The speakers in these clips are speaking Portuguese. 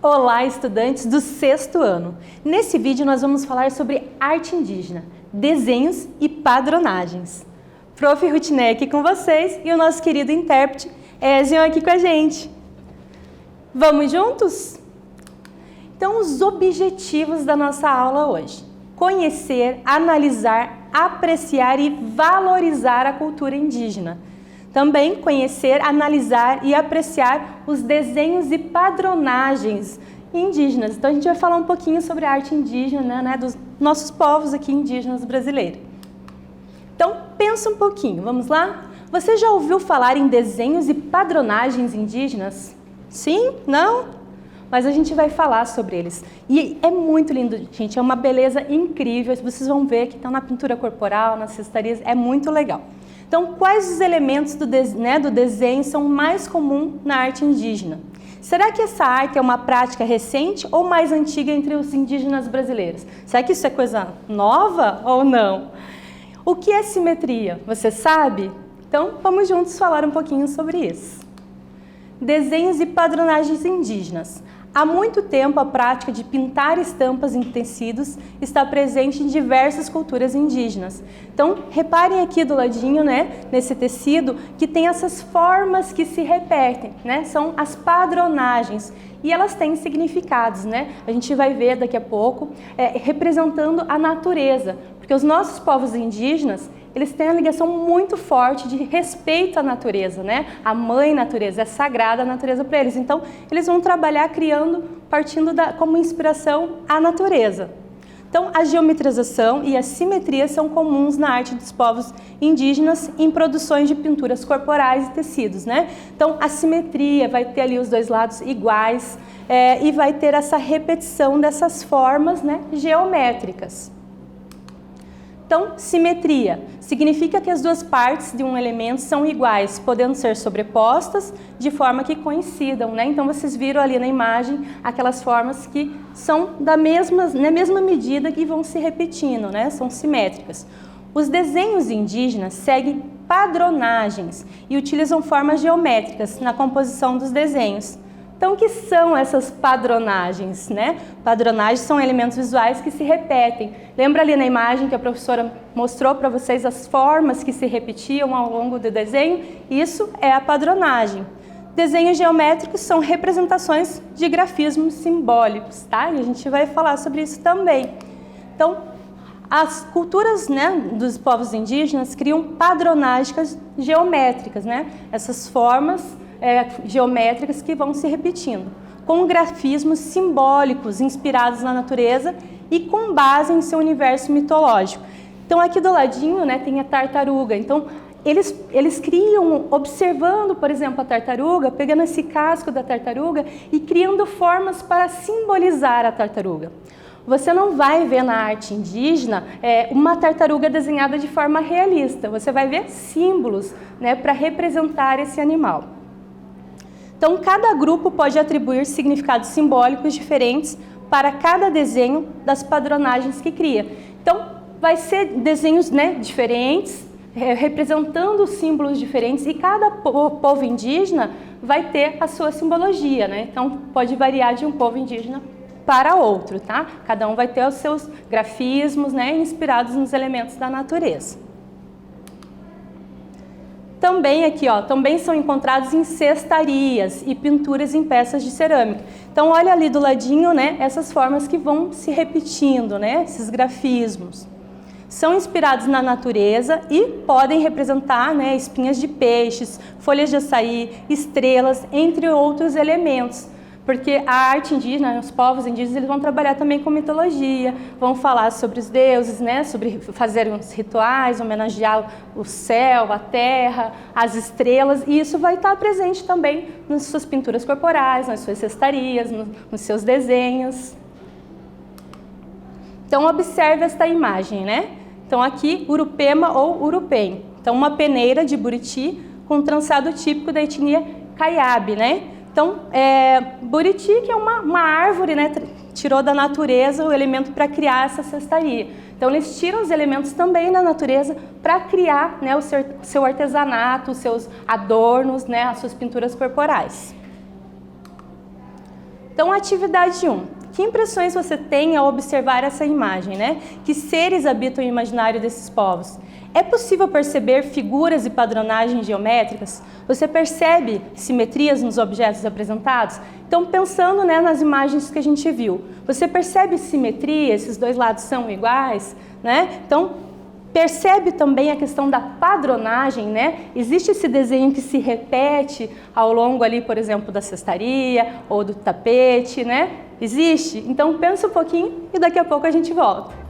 Olá, estudantes do 6º ano! Nesse vídeo nós vamos falar sobre arte indígena, desenhos e padronagens. Prof. Rutiné aqui com vocês e o nosso querido intérprete Ezion aqui com a gente. Vamos juntos? Então, os objetivos da nossa aula hoje: conhecer, analisar, apreciar e valorizar a cultura indígena. Também conhecer, analisar e apreciar os desenhos e padronagens indígenas. Então a gente vai falar um pouquinho sobre a arte indígena, né, dos nossos povos aqui indígenas brasileiros. Então pensa um pouquinho, vamos lá? Você já ouviu falar em desenhos e padronagens indígenas? Sim? Não? Mas a gente vai falar sobre eles. E é muito lindo, gente, é uma beleza incrível. Vocês vão ver que estão na pintura corporal, nas cestarias, é muito legal. Então, quais os elementos do desenho são mais comuns na arte indígena? Será que essa arte é uma prática recente ou mais antiga entre os indígenas brasileiros? Será que isso é coisa nova ou não? O que é simetria? Você sabe? Então, vamos juntos falar um pouquinho sobre isso. Desenhos e padronagens indígenas. Há muito tempo, a prática de pintar estampas em tecidos está presente em diversas culturas indígenas. Então, reparem aqui do ladinho, né, nesse tecido, que tem essas formas que se repetem, né? São as padronagens. E elas têm significados, né? A gente vai ver daqui a pouco, representando a natureza. Porque os nossos povos indígenas, eles têm uma ligação muito forte de respeito à natureza, né? A mãe natureza, é sagrada a natureza para eles. Então, eles vão trabalhar partindo como inspiração a natureza. Então, a geometrização e a simetria são comuns na arte dos povos indígenas em produções de pinturas corporais e tecidos, né? Então, a simetria vai ter ali os dois lados iguais e vai ter essa repetição dessas formas, né, geométricas. Então, simetria significa que as duas partes de um elemento são iguais, podendo ser sobrepostas de forma que coincidam, né? Então, vocês viram ali na imagem aquelas formas que são na mesma medida que vão se repetindo, né? São simétricas. Os desenhos indígenas seguem padronagens e utilizam formas geométricas na composição dos desenhos. Então, o que são essas padronagens, né? Padronagens são elementos visuais que se repetem. Lembra ali na imagem que a professora mostrou para vocês as formas que se repetiam ao longo do desenho? Isso é a padronagem. Desenhos geométricos são representações de grafismos simbólicos, tá? E a gente vai falar sobre isso também. Então, as culturas, né, dos povos indígenas criam padronagens geométricas, né? Essas formas geométricas que vão se repetindo, com grafismos simbólicos inspirados na natureza e com base em seu universo mitológico. Então aqui do ladinho, né, tem a tartaruga. Então eles criam, observando, por exemplo, a tartaruga, pegando esse casco da tartaruga e criando formas para simbolizar a tartaruga. Você não vai ver na arte indígena uma tartaruga desenhada de forma realista. Você vai ver símbolos, né, para representar esse animal. Então, cada grupo pode atribuir significados simbólicos diferentes para cada desenho das padronagens que cria. Então, vai ser desenhos, né, diferentes, representando símbolos diferentes, e cada povo indígena vai ter a sua simbologia, né? Então, pode variar de um povo indígena para outro, tá? Cada um vai ter os seus grafismos, né, inspirados nos elementos da natureza. Também aqui, ó, também são encontrados em cestarias e pinturas em peças de cerâmica. Então, olha ali do ladinho, né, essas formas que vão se repetindo, né, esses grafismos. São inspirados na natureza e podem representar, né, espinhas de peixes, folhas de açaí, estrelas, entre outros elementos. Porque a arte indígena, os povos indígenas, eles vão trabalhar também com mitologia, vão falar sobre os deuses, né, sobre fazer uns rituais, homenagear o céu, a terra, as estrelas, e isso vai estar presente também nas suas pinturas corporais, nas suas cestarias, nos seus desenhos. Então, observe esta imagem, né? Então, aqui, Urupema ou Urupem. Então, uma peneira de Buriti com um trançado típico da etnia Caiabe, né? Então, Buriti, que é uma árvore, né, tirou da natureza o elemento para criar essa cestaria. Então, eles tiram os elementos também da natureza para criar, né, o seu artesanato, os seus adornos, né, as suas pinturas corporais. Então, atividade 1. Que impressões você tem ao observar essa imagem, né? Que seres habitam o imaginário desses povos? É possível perceber figuras e padronagens geométricas? Você percebe simetrias nos objetos apresentados? Então, pensando, né, nas imagens que a gente viu, você percebe simetria? Esses dois lados são iguais, né? Então, percebe também a questão da padronagem, né? Existe esse desenho que se repete ao longo ali, por exemplo, da cestaria ou do tapete, né? Existe? Então, pensa um pouquinho e daqui a pouco a gente volta.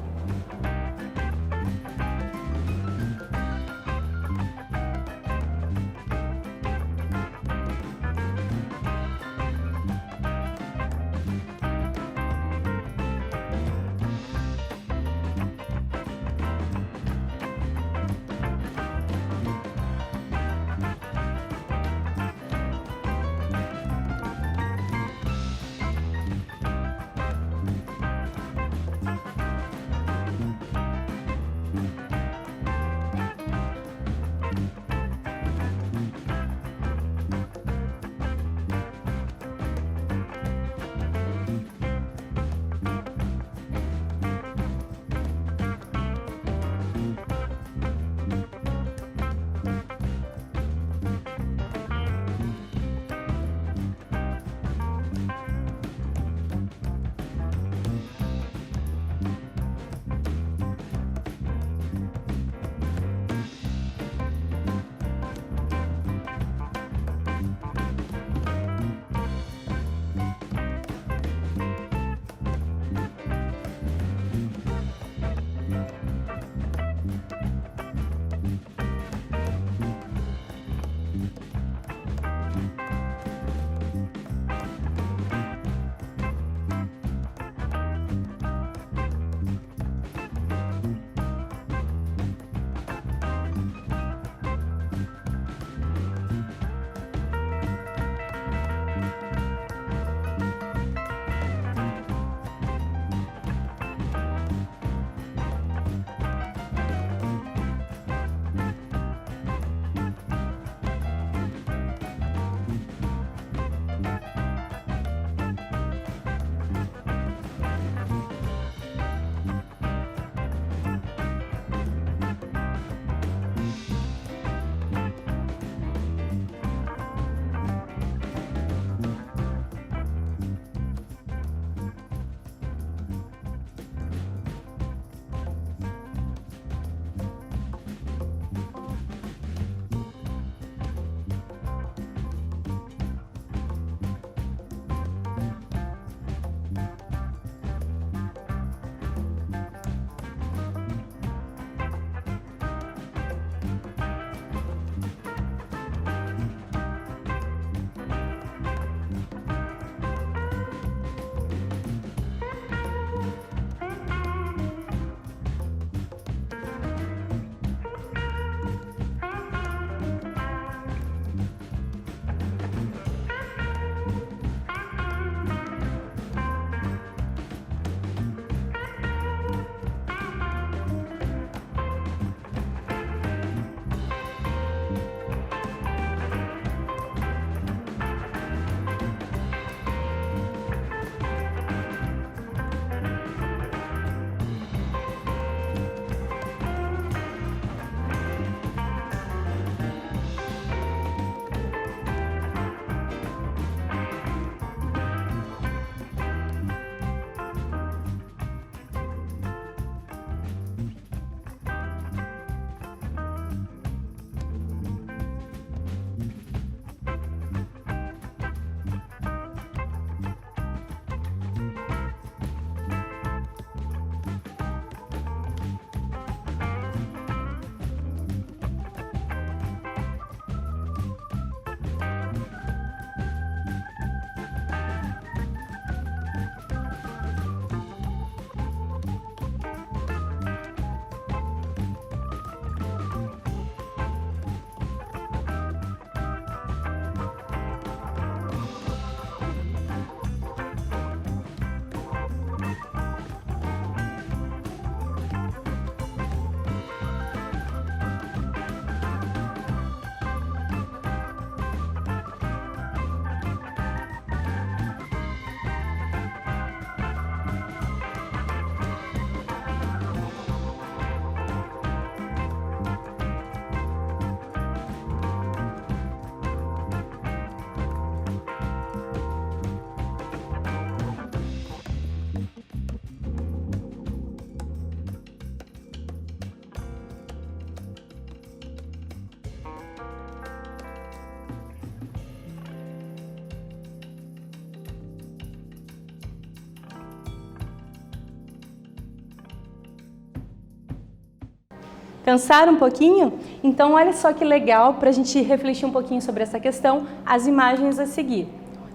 Pensaram um pouquinho? Então, olha só que legal para a gente refletir um pouquinho sobre essa questão, as imagens a seguir.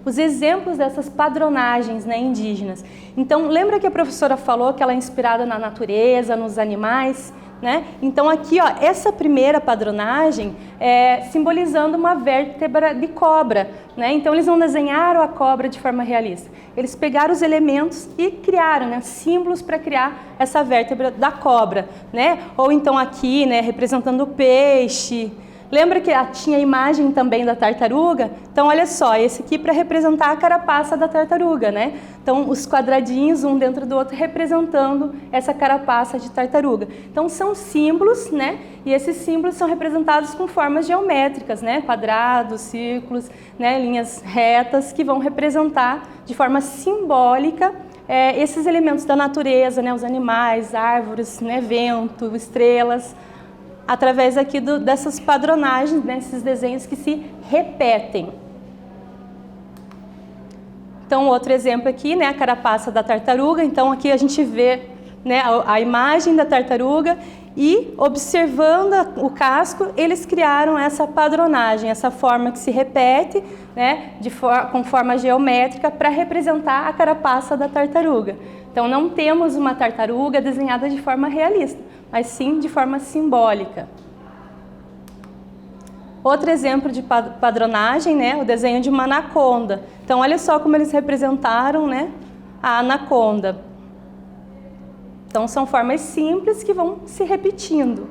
Os exemplos dessas padronagens, né, indígenas. Então, lembra que a professora falou que ela é inspirada na natureza, nos animais? Né? Então, aqui, ó, essa primeira padronagem é simbolizando uma vértebra de cobra. Né? Então, eles não desenharam a cobra de forma realista. Eles pegaram os elementos e criaram, né, símbolos para criar essa vértebra da cobra. Né? Ou então aqui, né, representando o peixe. Lembra que tinha a imagem também da tartaruga? Então, olha só, esse aqui para representar a carapaça da tartaruga, né? Então, os quadradinhos, um dentro do outro, representando essa carapaça de tartaruga. Então, são símbolos, né? E esses símbolos são representados com formas geométricas, né? Quadrados, círculos, né? Linhas retas, que vão representar de forma simbólica esses elementos da natureza, né? Os animais, árvores, né? Vento, estrelas, através aqui dessas padronagens, desses desenhos que se repetem. Então, outro exemplo aqui, né, a carapaça da tartaruga. Então, aqui a gente vê, né, a imagem da tartaruga e, observando o casco, eles criaram essa padronagem, essa forma que se repete, né, com forma geométrica para representar a carapaça da tartaruga. Então, não temos uma tartaruga desenhada de forma realista, mas sim de forma simbólica. Outro exemplo de padronagem, né, o desenho de uma anaconda. Então, olha só como eles representaram, né, a anaconda. Então, são formas simples que vão se repetindo.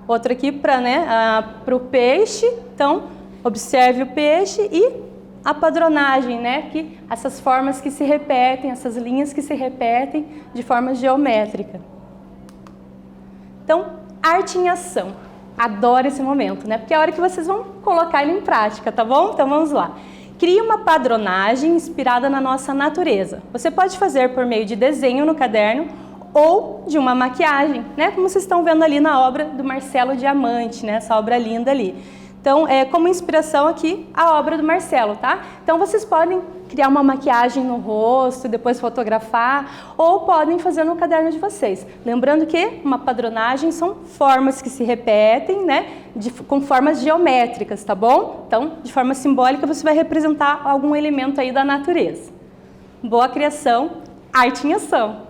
Outro aqui para, né, o peixe. Então, observe o peixe e a padronagem, né, que essas formas que se repetem, essas linhas que se repetem de forma geométrica. Então, arte em ação. Adoro esse momento, né? Porque é a hora que vocês vão colocar ele em prática, tá bom? Então, vamos lá. Crie uma padronagem inspirada na nossa natureza. Você pode fazer por meio de desenho no caderno ou de uma maquiagem, né? Como vocês estão vendo ali na obra do Marcelo Diamante, né? Essa obra linda ali. Então, como inspiração aqui, a obra do Marcelo, tá? Então, vocês podem criar uma maquiagem no rosto, depois fotografar, ou podem fazer no caderno de vocês. Lembrando que uma padronagem são formas que se repetem, né? Com formas geométricas, tá bom? Então, de forma simbólica, você vai representar algum elemento aí da natureza. Boa criação, arte em ação!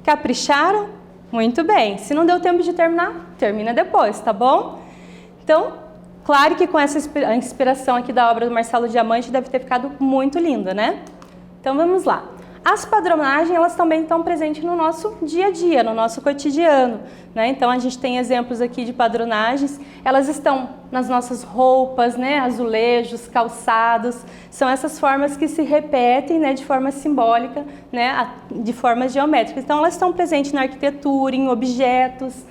Capricharam? Muito bem. Se não deu tempo de terminar, termina depois, tá bom? Então, claro que com essa inspiração aqui da obra do Marcelo Diamante deve ter ficado muito linda, né? Então vamos lá. As padronagens, elas também estão presentes no nosso dia a dia, no nosso cotidiano, né? Então a gente tem exemplos aqui de padronagens, elas estão nas nossas roupas, né? Azulejos, calçados, são essas formas que se repetem, né? De forma simbólica, né? De formas geométricas. Então elas estão presentes na arquitetura, em objetos,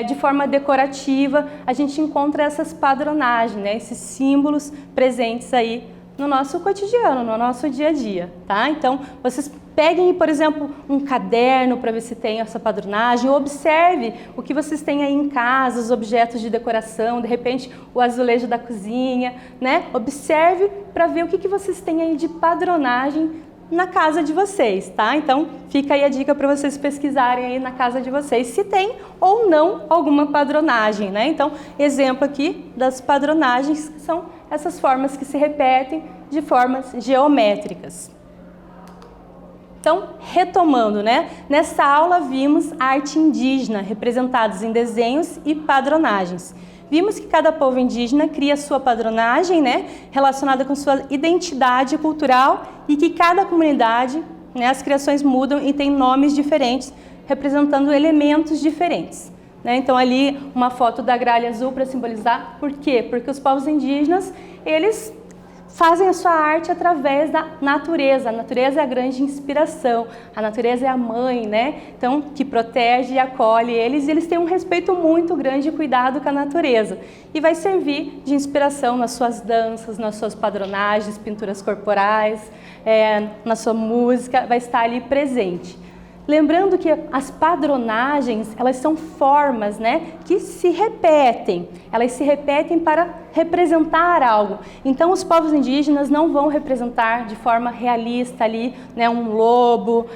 de forma decorativa, a gente encontra essas padronagens, né? Esses símbolos presentes aí no nosso cotidiano, no nosso dia a dia, tá? Então, vocês peguem, por exemplo, um caderno para ver se tem essa padronagem, observe o que vocês têm aí em casa, os objetos de decoração, de repente o azulejo da cozinha, né? Observe para ver o que vocês têm aí de padronagem na casa de vocês, tá? Então, fica aí a dica para vocês pesquisarem aí na casa de vocês se tem ou não alguma padronagem, né? Então, exemplo aqui das padronagens, que são essas formas que se repetem de formas geométricas. Então, retomando, né? Nessa aula vimos a arte indígena, representados em desenhos e padronagens. Vimos que cada povo indígena cria sua padronagem, né, relacionada com sua identidade cultural e que cada comunidade, né, as criações mudam e têm nomes diferentes, representando elementos diferentes. Né? Então ali uma foto da gralha azul para simbolizar, por quê? Porque os povos indígenas, eles fazem a sua arte através da natureza. A natureza é a grande inspiração, a natureza é a mãe, né? Então, que protege e acolhe eles, e eles têm um respeito muito grande e cuidado com a natureza. E vai servir de inspiração nas suas danças, nas suas padronagens, pinturas corporais, na sua música, vai estar ali presente. Lembrando que as padronagens, elas são formas, né, que se repetem. Elas se repetem para representar algo. Então, os povos indígenas não vão representar de forma realista ali, né, um lobo,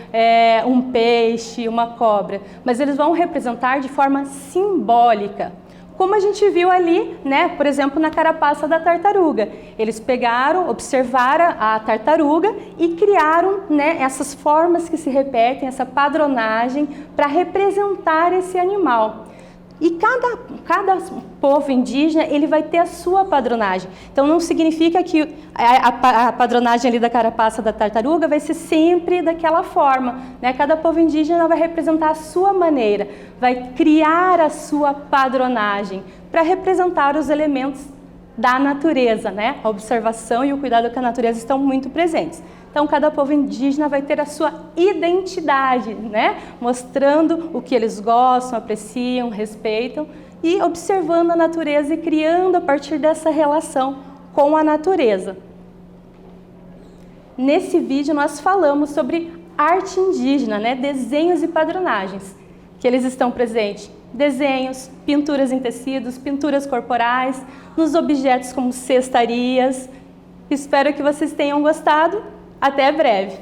um peixe, uma cobra. Mas eles vão representar de forma simbólica. Como a gente viu ali, né, por exemplo, na carapaça da tartaruga. Eles pegaram, observaram a tartaruga e criaram, né, essas formas que se repetem, essa padronagem, para representar esse animal. E cada povo indígena, ele vai ter a sua padronagem. Então, não significa que a padronagem ali da carapaça da tartaruga vai ser sempre daquela forma, né? Cada povo indígena vai representar a sua maneira, vai criar a sua padronagem para representar os elementos da natureza, né? A observação e o cuidado com a natureza estão muito presentes. Então, cada povo indígena vai ter a sua identidade, né? Mostrando o que eles gostam, apreciam, respeitam e observando a natureza e criando a partir dessa relação com a natureza. Nesse vídeo, nós falamos sobre arte indígena, né? Desenhos e padronagens, que eles estão presentes. Desenhos, pinturas em tecidos, pinturas corporais, nos objetos como cestarias. Espero que vocês tenham gostado. Até breve!